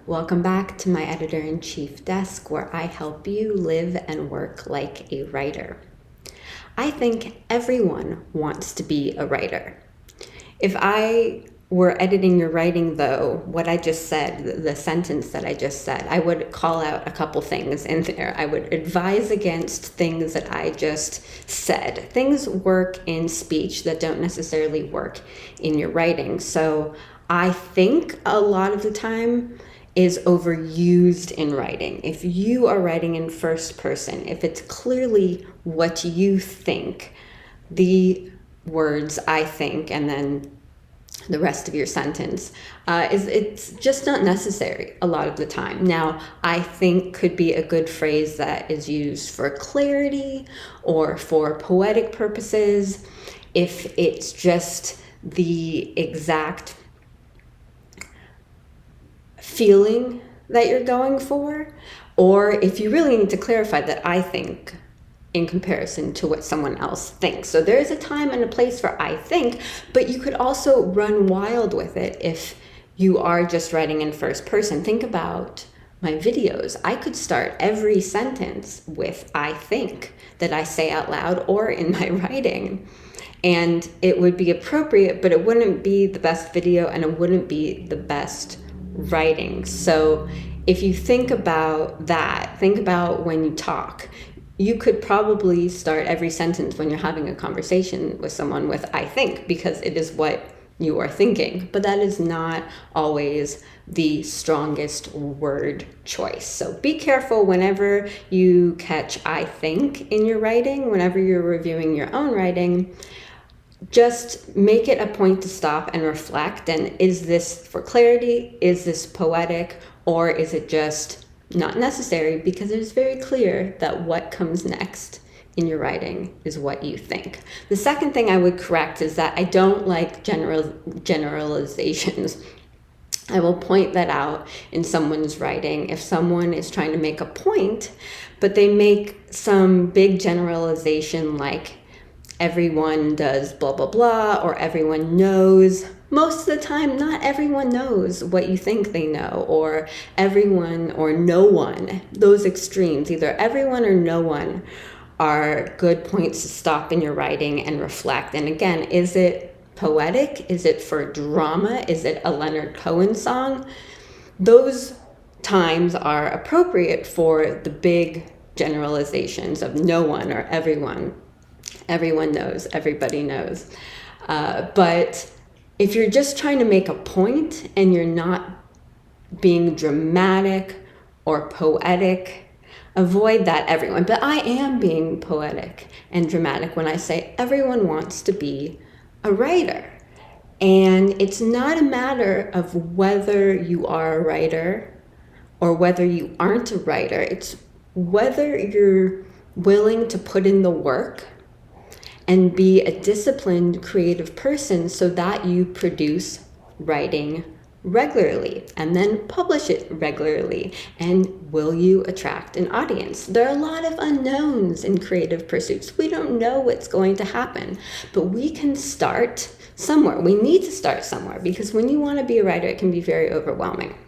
Welcome back to my Editor-in-Chief desk, where I help you live and work like a writer. I think everyone wants to be a writer. If I were editing your writing, though, what I just said, the sentence that I just said, I would call out a couple things in there. I would advise against things that I just said. Things work in speech that don't necessarily work in your writing. So I think a lot of the time is overused in writing. If you are writing in first person, if it's clearly what you think, the words I think, and then the rest of your sentence, it's just not necessary a lot of the time. Now, I think could be a good phrase that is used for clarity or for poetic purposes, if it's just the exact feeling that you're going for, or if you really need to clarify that I think in comparison to what someone else thinks. So there is a time and a place for I think, but you could also run wild with it if you are just writing in first person. Think about my videos. I could start every sentence with I think that I say out loud or in my writing. And it would be appropriate, but it wouldn't be the best video and it wouldn't be the best writing. So if you think about that, think about when you talk. You could probably start every sentence when you're having a conversation with someone with I think, because it is what you are thinking. But that is not always the strongest word choice. So be careful whenever you catch I think in your writing, whenever you're reviewing your own writing. Just make it a point to stop and reflect. And is this for clarity? Is this poetic? Or is it just not necessary? Because it is very clear that what comes next in your writing is what you think. The second thing I would correct is that I don't like generalizations. I will point that out in someone's writing. If someone is trying to make a point, but they make some big generalization like everyone does blah, blah, blah, or everyone knows. Most of the time, not everyone knows what you think they know, or everyone or no one. Those extremes, either everyone or no one, are good points to stop in your writing and reflect. And again, is it poetic? Is it for drama? Is it a Leonard Cohen song? Those times are appropriate for the big generalizations of no one or everyone. Everyone knows, everybody knows. But if you're just trying to make a point and you're not being dramatic or poetic, avoid that everyone. But I am being poetic and dramatic when I say everyone wants to be a writer. And it's not a matter of whether you are a writer or whether you aren't a writer. It's whether you're willing to put in the work and be a disciplined, creative person so that you produce writing regularly and then publish it regularly. And will you attract an audience? There are a lot of unknowns in creative pursuits. We don't know what's going to happen, but we can start somewhere. We need to start somewhere, because when you want to be a writer, it can be very overwhelming.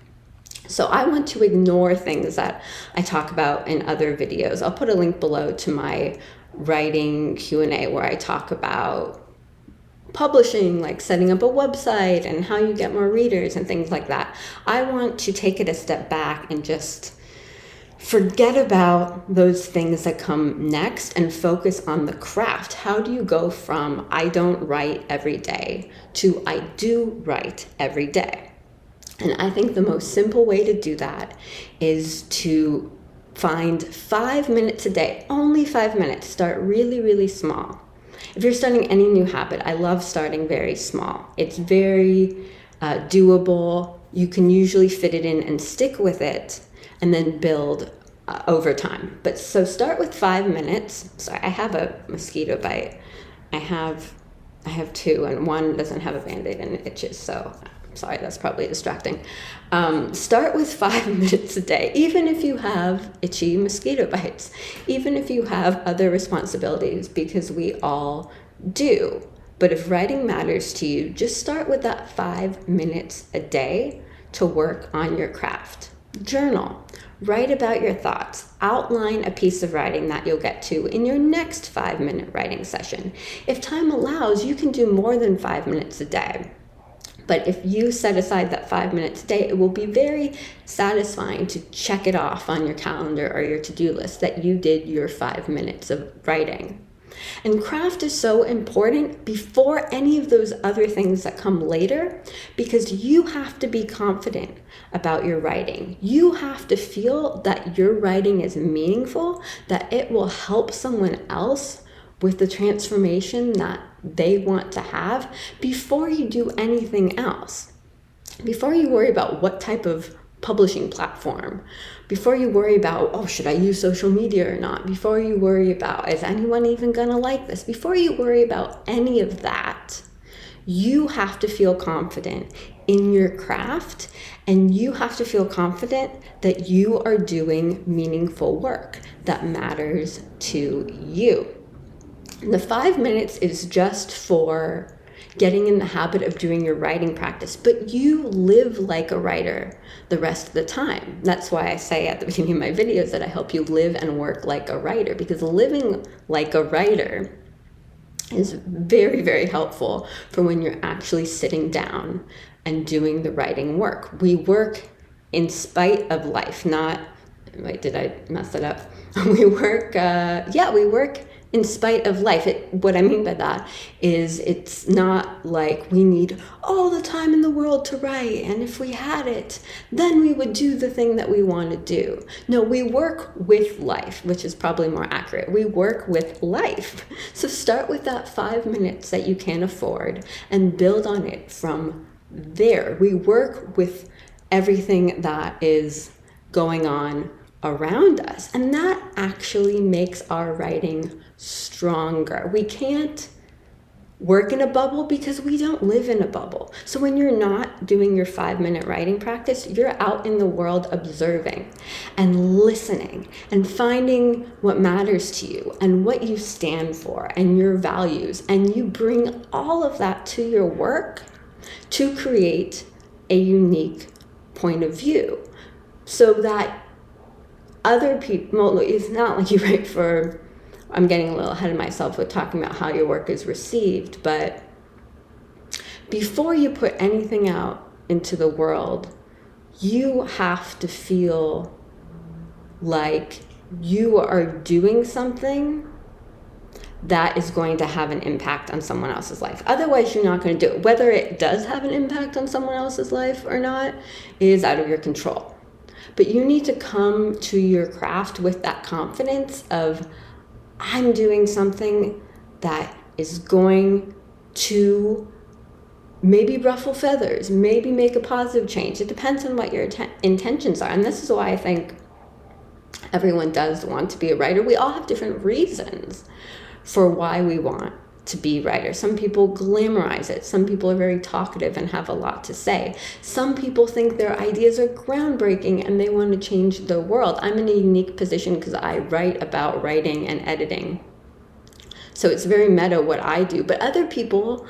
So I want to ignore things that I talk about in other videos. I'll put a link below to my writing Q&A where I talk about publishing, like setting up a website and how you get more readers and things like that. I want to take it a step back and just forget about those things that come next and focus on the craft. How do you go from I don't write every day to I do write every day? And I think the most simple way to do that is to find 5 minutes a day, only 5 minutes. Start really, really small. If you're starting any new habit, I love starting very small. It's very doable. You can usually fit it in and stick with it and then build over time. But so start with 5 minutes. Sorry, I have a mosquito bite. I have two, and one doesn't have a Band-Aid and it itches, so sorry, that's probably distracting. Start with 5 minutes a day, even if you have itchy mosquito bites, even if you have other responsibilities, because we all do. But if writing matters to you, just start with that 5 minutes a day to work on your craft. Journal. Write about your thoughts. Outline a piece of writing that you'll get to in your next 5-minute writing session. If time allows, you can do more than 5 minutes a day. But if you set aside that 5 minutes a day, it will be very satisfying to check it off on your calendar or your to-do list that you did your 5 minutes of writing. And craft is so important before any of those other things that come later, because you have to be confident about your writing. You have to feel that your writing is meaningful, that it will help someone else with the transformation that they want to have before you do anything else. Before you worry about what type of publishing platform, before you worry about, oh, should I use social media or not? Before you worry about, is anyone even gonna like this? Before you worry about any of that, you have to feel confident in your craft, and you have to feel confident that you are doing meaningful work that matters to you. And the 5 minutes is just for getting in the habit of doing your writing practice, but you live like a writer the rest of the time. That's why I say at the beginning of my videos that I help you live and work like a writer, because living like a writer is very, very helpful for when you're actually sitting down and doing the writing work. We work in spite of life, not, wait, did I mess that up? We work in spite of life. What I mean by that is it's not like we need all the time in the world to write, and if we had it, then we would do the thing that we want to do. No, we work with life, which is probably more accurate. We work with life. So start with that 5 minutes that you can afford and build on it from there. We work with everything that is going on around us, and that actually makes our writing stronger. We can't work in a bubble because we don't live in a bubble. So when you're not doing your 5-minute writing practice, you're out in the world observing and listening and finding what matters to you and what you stand for and your values, and you bring all of that to your work to create a unique point of view, so that other people, well, it's not like you write for, I'm getting a little ahead of myself with talking about how your work is received, but before you put anything out into the world, you have to feel like you are doing something that is going to have an impact on someone else's life. Otherwise, you're not going to do it. Whether it does have an impact on someone else's life or not is out of your control. But you need to come to your craft with that confidence of, I'm doing something that is going to maybe ruffle feathers, maybe make a positive change. It depends on what your intentions are. And this is why I think everyone does want to be a writer. We all have different reasons for why we want to be writers. Some people glamorize it. Some people are very talkative and have a lot to say. Some people think their ideas are groundbreaking and they want to change the world. I'm in a unique position because I write about writing and editing. So it's very meta what I do. But other people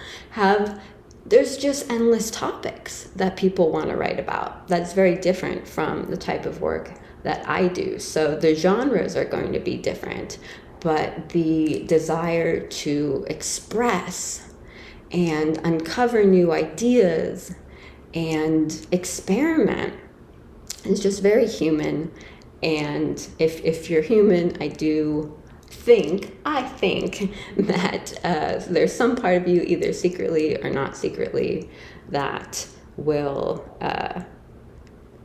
there's just endless topics that people want to write about. That's very different from the type of work that I do. So the genres are going to be different, but the desire to express and uncover new ideas and experiment is just very human. And if you're human, I think that there's some part of you, either secretly or not secretly, that will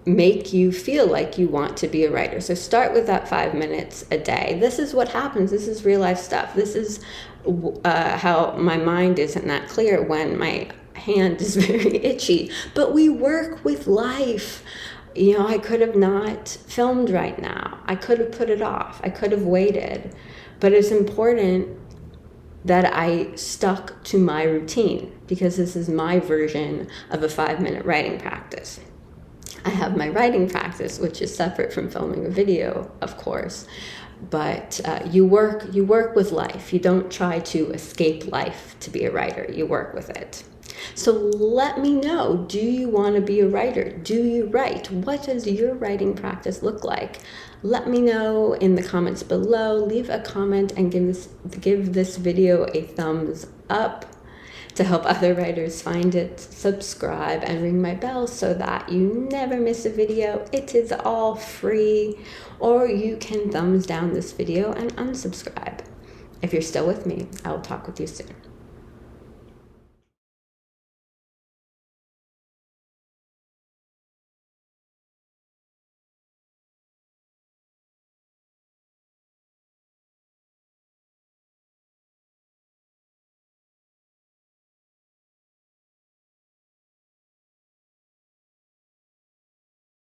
make you feel like you want to be a writer. So start with that 5 minutes a day. This is what happens. This is real life stuff. This is how my mind isn't that clear when my hand is very itchy. But we work with life. You know, I could have not filmed right now. I could have put it off. I could have waited. But it's important that I stuck to my routine, because this is my version of a 5-minute writing practice. I have my writing practice, which is separate from filming a video, of course, but you work with life. You don't try to escape life to be a writer. You work with it. So let me know, do you want to be a writer? Do you write? What does your writing practice look like? Let me know in the comments below. Leave a comment and give this video a thumbs up to help other writers find it. Subscribe and ring my bell so that you never miss a video. It is all free. Or you can thumbs down this video and unsubscribe. If you're still with me, I will talk with you soon.